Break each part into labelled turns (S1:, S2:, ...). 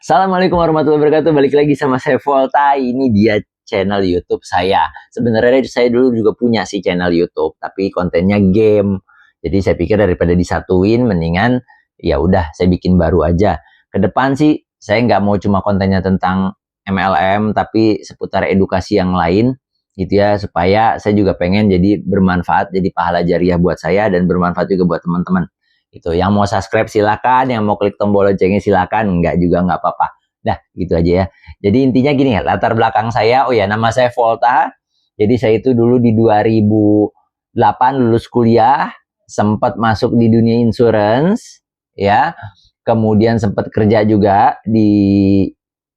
S1: Assalamualaikum warahmatullahi wabarakatuh. Balik lagi sama saya Volta. Ini dia channel YouTube saya. Sebenarnya saya dulu juga punya sih channel YouTube, tapi kontennya game. Jadi saya pikir daripada disatuin, mendingan ya udah saya bikin baru aja. Kedepan sih saya nggak mau cuma kontennya tentang MLM, tapi seputar edukasi yang lain gitu ya, supaya saya juga pengen jadi bermanfaat, jadi pahala jariah buat saya dan bermanfaat juga buat teman-teman. Itu yang mau subscribe silakan, yang mau klik tombol loncengnya silakan, enggak juga nggak apa-apa. Dah gitu aja ya. Jadi intinya gini ya, latar belakang saya, oh ya nama saya Volta. Jadi saya itu dulu di 2008 lulus kuliah, sempat masuk di dunia insurance ya. Kemudian sempat kerja juga di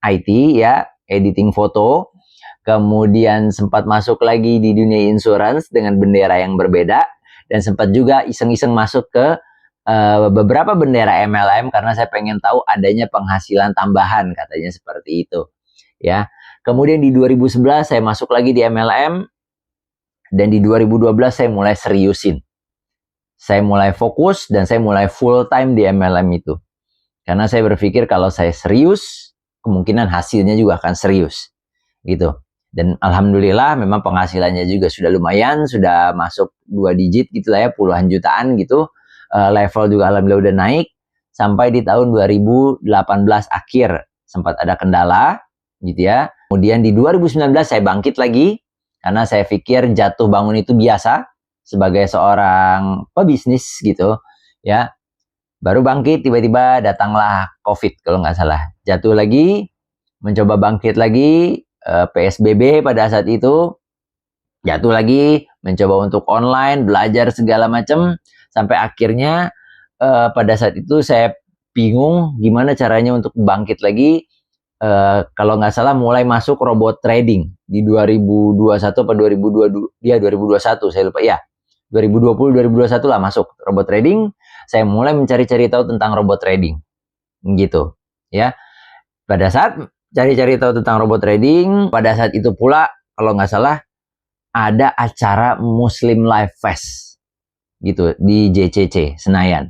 S1: IT ya, editing foto. Kemudian sempat masuk lagi di dunia insurance dengan bendera yang berbeda, dan sempat juga iseng-iseng masuk ke beberapa bendera MLM karena saya pengen tahu adanya penghasilan tambahan, katanya seperti itu ya. Kemudian di 2011 saya masuk lagi di MLM, dan di 2012 saya mulai seriusin. Saya mulai fokus dan saya mulai full time di MLM itu. Karena saya berpikir kalau saya serius, kemungkinan hasilnya juga akan serius gitu. Dan alhamdulillah memang penghasilannya juga sudah lumayan, sudah masuk 2 digit gitu lah ya, puluhan jutaan gitu. Level juga alhamdulillah udah naik sampai di tahun 2018 akhir sempat ada kendala gitu ya. Kemudian di 2019 saya bangkit lagi karena saya pikir jatuh bangun itu biasa sebagai seorang pebisnis gitu ya. Baru bangkit tiba-tiba datanglah COVID kalau nggak salah. Jatuh lagi, mencoba bangkit lagi, PSBB pada saat itu. Jatuh lagi, mencoba untuk online, belajar segala macam. Sampai akhirnya pada saat itu saya bingung gimana caranya untuk bangkit lagi. Kalau nggak salah mulai masuk robot trading di 2021 atau 2022, ya 2021 saya lupa ya. 2020 2021 lah masuk robot trading. Saya mulai mencari-cari tahu tentang robot trading. Gitu, ya. Pada saat cari-cari tahu tentang robot trading, pada saat itu pula kalau nggak salah ada acara Muslim Life Fest gitu di JCC Senayan.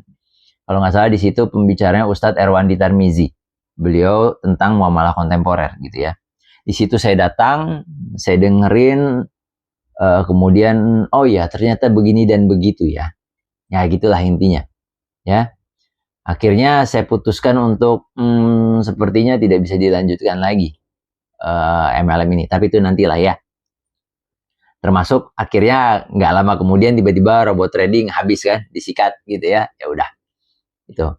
S1: Kalau nggak salah di situ pembicaranya Ustadz Erwandi Tarmizi. Beliau tentang muamalah kontemporer gitu ya. Di situ saya datang, saya dengerin, kemudian oh ya ternyata begini dan begitu ya. Ya gitulah intinya. Ya. Akhirnya saya putuskan untuk sepertinya tidak bisa dilanjutkan lagi MLM ini. Tapi itu nantilah ya. Termasuk akhirnya nggak lama kemudian tiba-tiba robot trading habis kan, disikat gitu ya. Ya udah. Itu.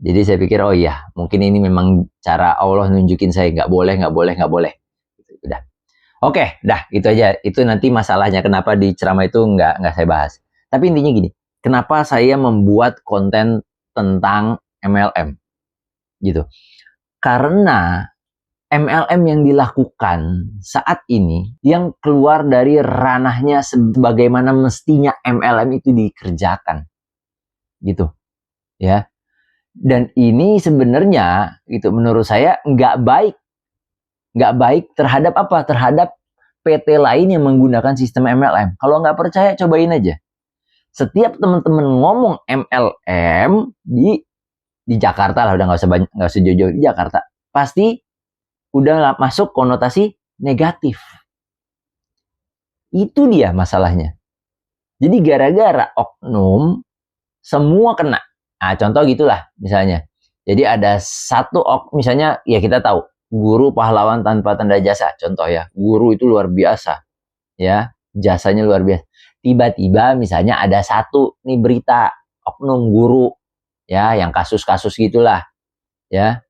S1: Jadi saya pikir oh iya, mungkin ini memang cara Allah nunjukin saya nggak boleh. Gitu, udah. Oke, dah itu aja. Itu nanti masalahnya kenapa di ceramah itu nggak saya bahas. Tapi intinya gini, kenapa saya membuat konten tentang MLM gitu? Karena MLM yang dilakukan saat ini yang keluar dari ranahnya sebagaimana mestinya MLM itu dikerjakan gitu ya. Dan ini sebenarnya gitu menurut saya nggak baik terhadap apa, terhadap PT lain yang menggunakan sistem MLM. Kalau nggak percaya cobain aja. Setiap teman-teman ngomong MLM di Jakarta lah, udah nggak usah jauh-jauh, di Jakarta pasti udah masuk konotasi negatif. Itu dia masalahnya. Jadi gara-gara oknum semua kena. Nah, contoh gitulah misalnya. Jadi ada satu misalnya ya kita tahu guru pahlawan tanpa tanda jasa, contoh ya. Guru itu luar biasa. Ya, jasanya luar biasa. Tiba-tiba misalnya ada satu nih berita oknum guru ya, yang kasus-kasus gitulah. Ya.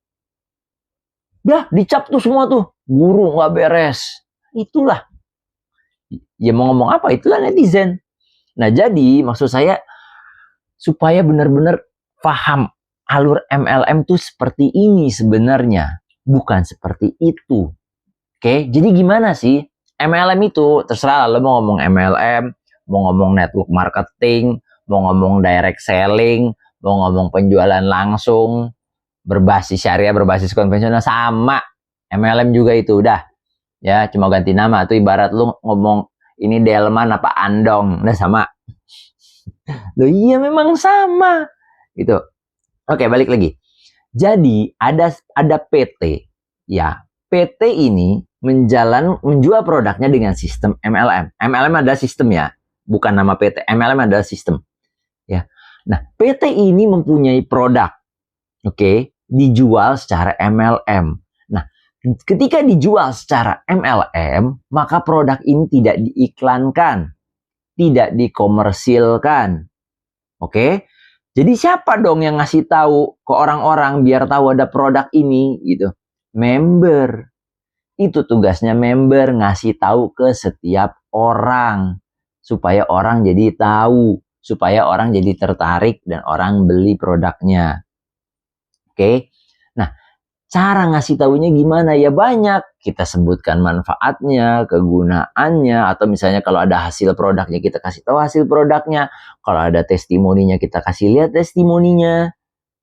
S1: Dah dicap tuh semua tuh, guru nggak beres. Itulah. Ya mau ngomong apa? Itulah netizen. Nah jadi maksud saya supaya benar-benar paham alur MLM tuh seperti ini sebenarnya. Bukan seperti itu. Oke, jadi gimana sih? MLM itu terserah lo mau ngomong MLM, mau ngomong network marketing, mau ngomong direct selling, mau ngomong penjualan langsung, berbasis syariah, berbasis konvensional, sama. MLM juga itu udah. Ya, cuma ganti nama. Itu ibarat lu ngomong ini Delman apa Andong, udah sama. Loh iya memang sama. Gitu. Oke, balik lagi. Jadi ada PT, ya. PT ini menjual produknya dengan sistem MLM. MLM adalah sistem ya, bukan nama PT. MLM adalah sistem, ya. Nah, PT ini mempunyai produk, oke, dijual secara MLM. Nah, ketika dijual secara MLM, maka produk ini tidak diiklankan, tidak dikomersilkan, oke. Jadi siapa dong yang ngasih tahu ke orang-orang biar tahu ada produk ini gitu? Member. Itu tugasnya member, ngasih tahu ke setiap orang supaya orang jadi tahu, supaya orang jadi tertarik dan orang beli produknya. Oke. Nah, cara ngasih tahunya gimana? Ya banyak. Kita sebutkan manfaatnya, kegunaannya, atau misalnya kalau ada hasil produknya kita kasih tahu hasil produknya. Kalau ada testimoninya kita kasih lihat testimoninya.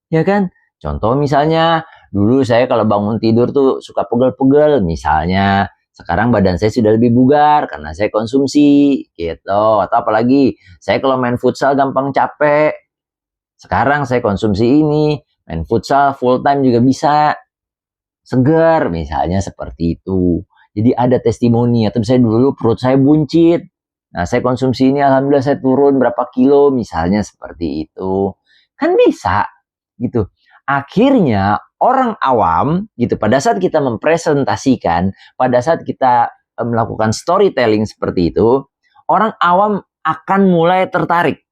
S1: Ya kan? Contoh misalnya, dulu saya kalau bangun tidur tuh suka pegel-pegel. Misalnya, sekarang badan saya sudah lebih bugar karena saya konsumsi gitu. Atau apalagi, saya kalau main futsal gampang capek. Sekarang saya konsumsi ini, main futsal full time juga bisa. Segar, misalnya seperti itu. Jadi ada testimoni, atau misalnya dulu perut saya buncit. Nah, saya konsumsi ini, alhamdulillah saya turun berapa kilo, misalnya seperti itu. Kan bisa, gitu. Akhirnya, orang awam, gitu, pada saat kita mempresentasikan, pada saat kita melakukan storytelling seperti itu, orang awam akan mulai tertarik.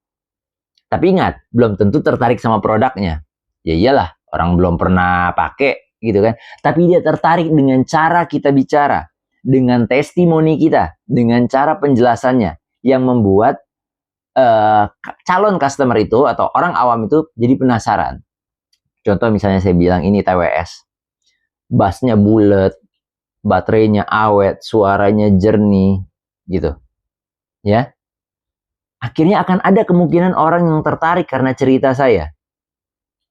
S1: Tapi ingat, belum tentu tertarik sama produknya. Ya iyalah, orang belum pernah pakai, gitu kan. Tapi dia tertarik dengan cara kita bicara, dengan testimoni kita, dengan cara penjelasannya, yang membuat calon customer itu atau orang awam itu jadi penasaran. Contoh misalnya saya bilang ini TWS, bassnya bulat, baterainya awet, suaranya jernih, gitu, ya. Akhirnya akan ada kemungkinan orang yang tertarik karena cerita saya.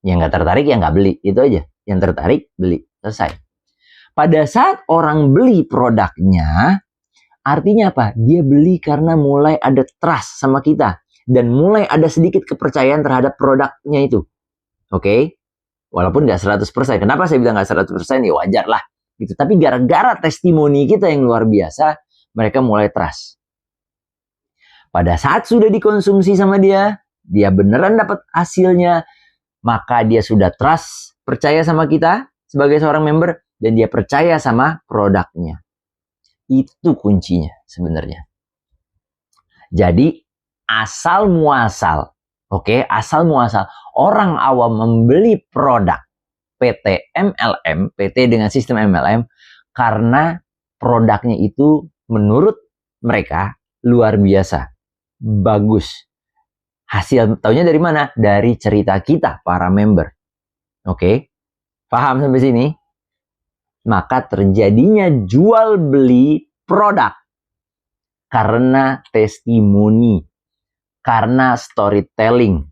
S1: Yang nggak tertarik ya nggak beli, itu aja. Yang tertarik beli, selesai. Pada saat orang beli produknya, artinya apa? Dia beli karena mulai ada trust sama kita dan mulai ada sedikit kepercayaan terhadap produknya itu. Oke? Walaupun nggak 100%. Kenapa saya bilang nggak 100%? Ya wajar lah. Gitu. Tapi gara-gara testimoni kita yang luar biasa, mereka mulai trust. Pada saat sudah dikonsumsi sama dia beneran dapat hasilnya, maka dia sudah trust, percaya sama kita sebagai seorang member, dan dia percaya sama produknya. Itu kuncinya sebenarnya. Jadi asal muasal, asal muasal orang awam membeli produk PT MLM, PT dengan sistem MLM, karena produknya itu menurut mereka luar biasa, bagus. Hasil taunya dari mana? Dari cerita kita, para member. Oke? Paham sampai sini? Maka terjadinya jual beli produk karena testimoni, karena storytelling.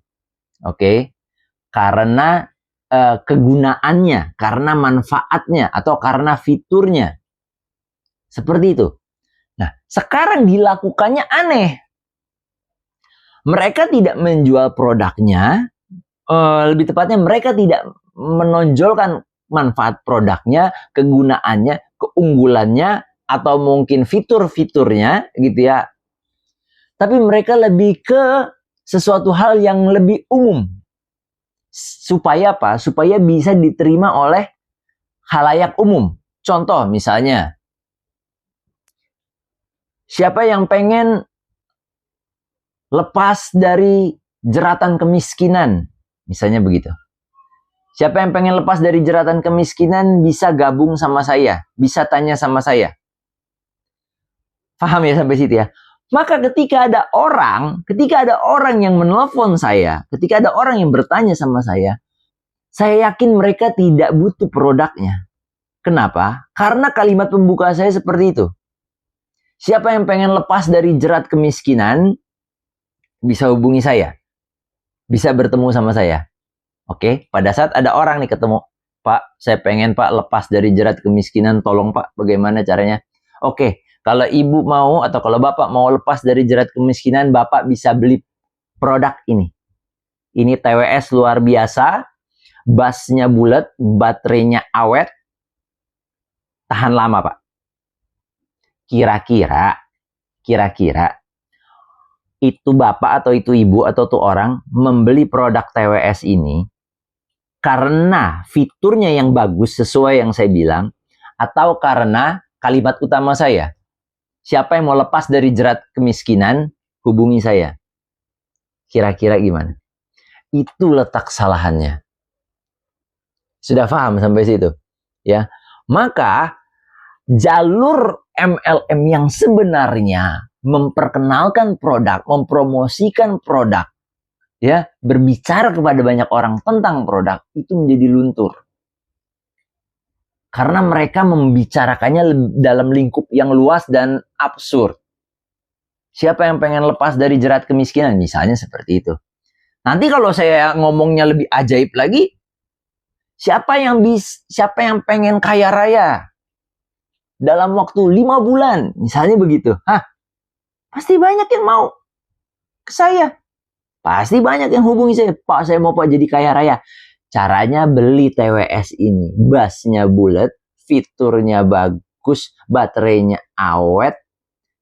S1: Oke? Karena kegunaannya, karena manfaatnya, atau karena fiturnya. Seperti itu. Nah, sekarang dilakukannya aneh. Mereka tidak menjual produknya, lebih tepatnya mereka tidak menonjolkan manfaat produknya, kegunaannya, keunggulannya, atau mungkin fitur-fiturnya gitu ya. Tapi mereka lebih ke sesuatu hal yang lebih umum. Supaya apa? Supaya bisa diterima oleh khalayak umum. Contoh misalnya, siapa yang pengen lepas dari jeratan kemiskinan, misalnya begitu. Siapa yang pengen lepas dari jeratan kemiskinan bisa gabung sama saya, bisa tanya sama saya. Paham ya sampai situ ya? Maka ketika ada orang yang menelpon saya, ketika ada orang yang bertanya sama saya yakin mereka tidak butuh produknya. Kenapa? Karena kalimat pembuka saya seperti itu. Siapa yang pengen lepas dari jerat kemiskinan, bisa hubungi saya. Bisa bertemu sama saya. Oke, pada saat ada orang nih ketemu, Pak, saya pengen Pak lepas dari jerat kemiskinan, tolong Pak, bagaimana caranya? Oke, kalau ibu mau atau kalau bapak mau lepas dari jerat kemiskinan, bapak bisa beli produk ini. Ini TWS luar biasa, Busnya bulat, baterainya awet, tahan lama, Pak. Kira-kira itu bapak atau itu ibu atau tuh orang membeli produk TWS ini karena fiturnya yang bagus sesuai yang saya bilang, atau karena kalimat utama saya, siapa yang mau lepas dari jerat kemiskinan, hubungi saya. Kira-kira gimana? Itu letak kesalahannya. Sudah paham sampai situ? Ya. Maka jalur MLM yang sebenarnya memperkenalkan produk, mempromosikan produk, ya, berbicara kepada banyak orang tentang produk, itu menjadi luntur. Karena mereka membicarakannya dalam lingkup yang luas dan absurd. Siapa yang pengen lepas dari jerat kemiskinan? Misalnya seperti itu. Nanti kalau saya ngomongnya lebih ajaib lagi, siapa yang pengen kaya raya dalam waktu 5 bulan? Misalnya begitu. Pasti banyak yang mau ke saya. Pasti banyak yang hubungi saya. Pak, saya mau Pak jadi kaya raya. Caranya beli TWS ini. Busnya bulat, fiturnya bagus, baterainya awet.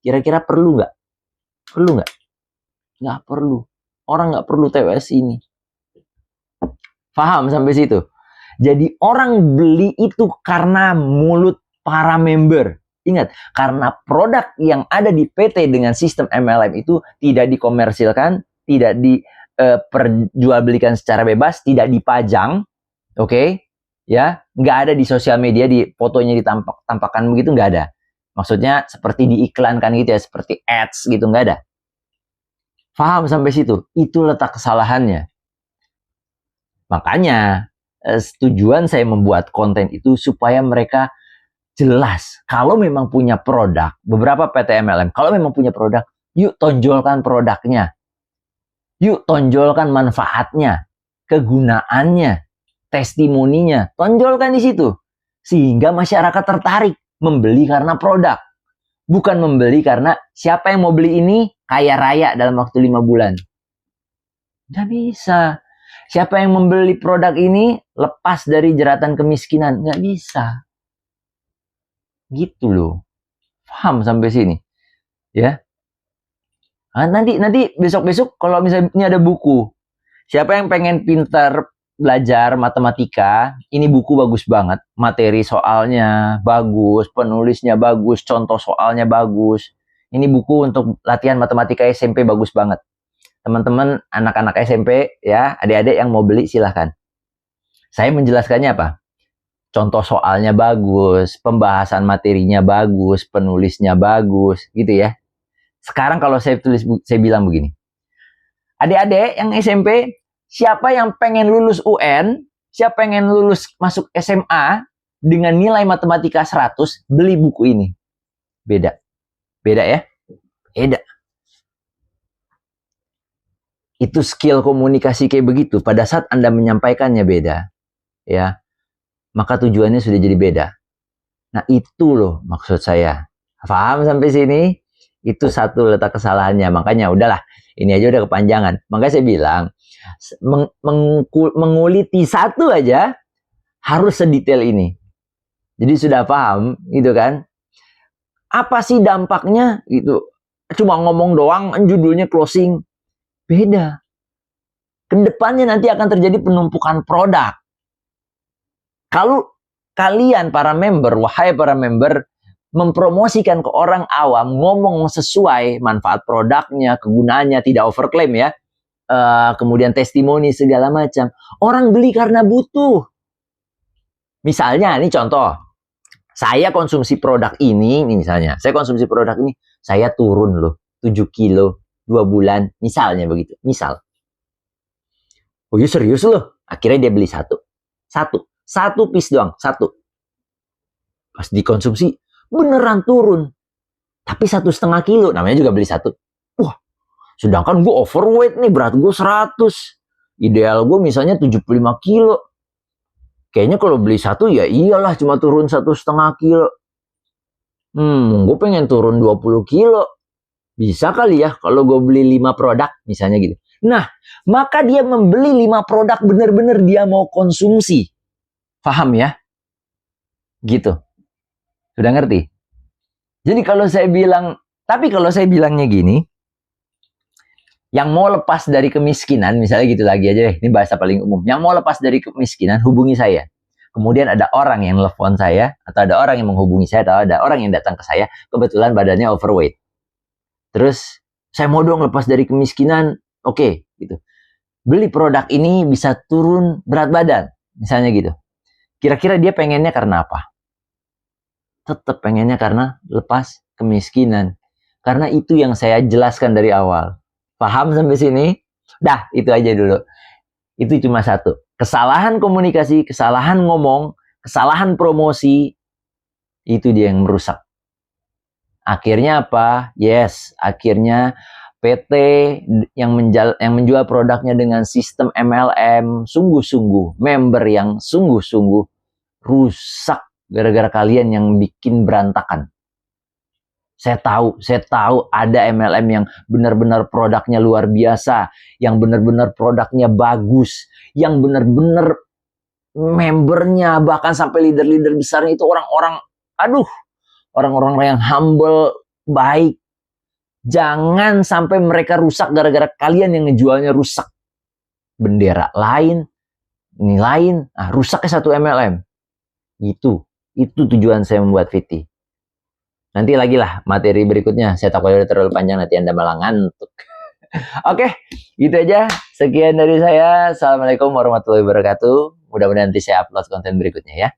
S1: Kira-kira perlu nggak? Perlu nggak? Nggak perlu. Orang nggak perlu TWS ini. Paham sampai situ? Jadi orang beli itu karena mulut para member. Ingat, karena produk yang ada di PT dengan sistem MLM itu tidak dikomersilkan, tidak diperjualbelikan secara bebas, tidak dipajang, oke? Ya, nggak ada di sosial media, di fotonya ditampakkan begitu, nggak ada. Maksudnya seperti diiklankan gitu ya, seperti ads gitu, nggak ada. Paham sampai situ? Itu letak kesalahannya. Makanya tujuan saya membuat konten itu supaya mereka jelas. Kalau memang punya produk, beberapa PT MLM, kalau memang punya produk, yuk tonjolkan produknya. Yuk tonjolkan manfaatnya, kegunaannya, testimoninya, tonjolkan di situ. Sehingga masyarakat tertarik membeli karena produk. Bukan membeli karena siapa yang mau beli ini kaya raya dalam waktu 5 bulan. Nggak bisa. Siapa yang membeli produk ini lepas dari jeratan kemiskinan. Nggak bisa. Gitu loh. Paham sampai sini? Ya. Nanti besok-besok kalau misalnya ini ada buku. Siapa yang pengen pintar belajar matematika, ini buku bagus banget. Materi soalnya bagus, penulisnya bagus, contoh soalnya bagus. Ini buku untuk latihan matematika SMP bagus banget. Teman-teman anak-anak SMP ya, adik-adik yang mau beli silahkan. Saya menjelaskannya apa? Contoh soalnya bagus, pembahasan materinya bagus, penulisnya bagus, gitu ya. Sekarang kalau saya bilang begini. Adik-adik yang SMP, siapa yang pengen lulus UN, siapa yang pengen lulus masuk SMA dengan nilai matematika 100, beli buku ini. Beda. Beda ya? Beda. Itu skill komunikasi kayak begitu. Pada saat Anda menyampaikannya beda. Ya. Maka tujuannya sudah jadi beda. Nah itu loh maksud saya. Paham sampai sini? Itu satu letak kesalahannya. Makanya udahlah, ini aja udah kepanjangan. Makanya saya bilang, menguliti satu aja harus sedetail ini. Jadi sudah paham gitu kan? Apa sih dampaknya gitu? Cuma ngomong doang, judulnya closing. Beda. Kedepannya nanti akan terjadi penumpukan produk. Kalau kalian para member, wahai para member, mempromosikan ke orang awam, ngomong sesuai manfaat produknya, kegunaannya, tidak overclaim ya, kemudian testimoni segala macam, orang beli karena butuh. Misalnya, ini contoh, saya konsumsi produk ini misalnya, saya konsumsi produk ini, saya turun loh, 7 kilo, 2 bulan, misalnya begitu, misal. Oh iya serius loh, akhirnya dia beli satu piece doang, satu. Pas dikonsumsi, beneran turun. Tapi 1,5 kilo, namanya juga beli satu. Wah, sedangkan gue overweight nih, berat gue 100. Ideal gue misalnya 75 kilo. Kayaknya kalau beli satu ya iyalah cuma turun 1,5 kilo. Gue pengen turun 20 kilo. Bisa kali ya kalau gue beli 5 produk, misalnya gitu. Nah, maka dia membeli 5 produk benar-benar dia mau konsumsi. Paham ya? Gitu. Sudah ngerti? Jadi kalau saya bilang, tapi kalau saya bilangnya gini, yang mau lepas dari kemiskinan, misalnya gitu lagi aja deh, ini bahasa paling umum. Yang mau lepas dari kemiskinan, hubungi saya. Kemudian ada orang yang telepon saya, atau ada orang yang menghubungi saya, atau ada orang yang datang ke saya, kebetulan badannya overweight. Terus, saya mau dong lepas dari kemiskinan, oke, gitu. Beli produk ini bisa turun berat badan, misalnya gitu. Kira-kira dia pengennya karena apa? Tetap pengennya karena lepas kemiskinan. Karena itu yang saya jelaskan dari awal. Paham sampai sini? Dah, itu aja dulu. Itu cuma satu. Kesalahan komunikasi, kesalahan ngomong, kesalahan promosi, itu dia yang merusak. Akhirnya apa? Yes, akhirnya PT yang menjual produknya dengan sistem MLM, sungguh-sungguh, member yang sungguh-sungguh rusak gara-gara kalian yang bikin berantakan. Saya tahu ada MLM yang benar-benar produknya luar biasa, yang benar-benar produknya bagus, yang benar-benar membernya bahkan sampai leader-leader besarnya itu orang-orang, orang-orang yang humble, baik. Jangan sampai mereka rusak gara-gara kalian yang ngejualnya rusak. Bendera lain, ini lain, rusaknya satu MLM. Itu tujuan saya membuat VT. Nanti lagi lah materi berikutnya. Saya takut udah terlalu panjang, nanti Anda malah ngantuk. Oke, gitu aja. Sekian dari saya. Assalamualaikum warahmatullahi wabarakatuh. Mudah-mudahan nanti saya upload konten berikutnya ya.